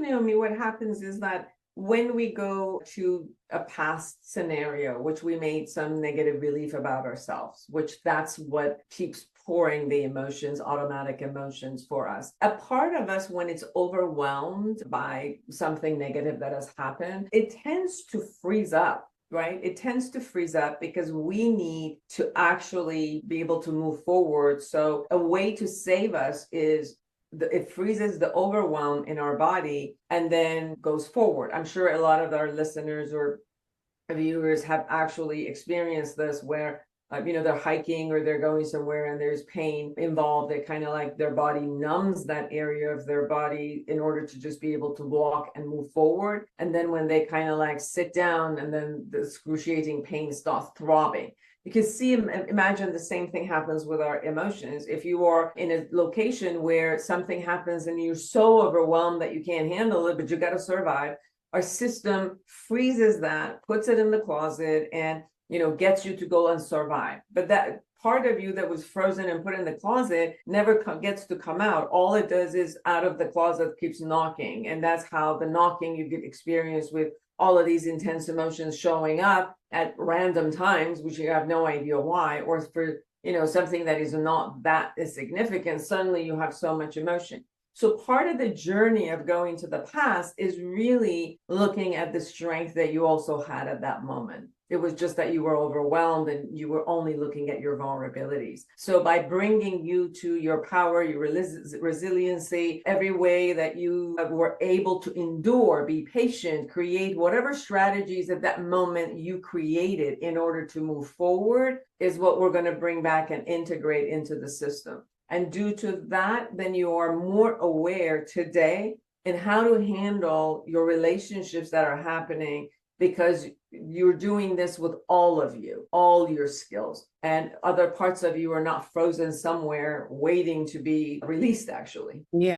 Naomi, what happens is that when we go to a past scenario, which we made some negative belief about ourselves, which that's what keeps pouring the emotions, automatic emotions for us. A part of us, when it's overwhelmed by something negative that has happened, it tends to freeze up. Right? It tends to freeze up because we need to actually be able to move forward. So a way to save us is it freezes the overwhelm in our body and then goes forward. I'm sure a lot of our listeners or viewers have actually experienced this where they're hiking or they're going somewhere and there's pain involved. They kind of like their body numbs that area of their body in order to just be able to walk and move forward. And then when they kind of like sit down and then the excruciating pain starts throbbing. Because imagine the same thing happens with our emotions. If you are in a location where something happens and you're so overwhelmed that you can't handle it, but you got to survive, our system freezes that, puts it in the closet, and gets you to go and survive. But that part of you that was frozen and put in the closet never gets to come out. All it does is out of the closet keeps knocking. And that's how the knocking you get experience with all of these intense emotions showing up at random times, which you have no idea why, or for something that is not that significant, suddenly you have so much emotion. So part of the journey of going to the past is really looking at the strength that you also had at that moment. It was just that you were overwhelmed and you were only looking at your vulnerabilities. So by bringing you to your power, your resiliency, every way that you were able to endure, be patient, create whatever strategies at that moment you created in order to move forward is what we're going to bring back and integrate into the system. And due to that, then you are more aware today in how to handle your relationships that are happening, because you're doing this with all of you, all your skills, and other parts of you are not frozen somewhere waiting to be released, actually. Yeah.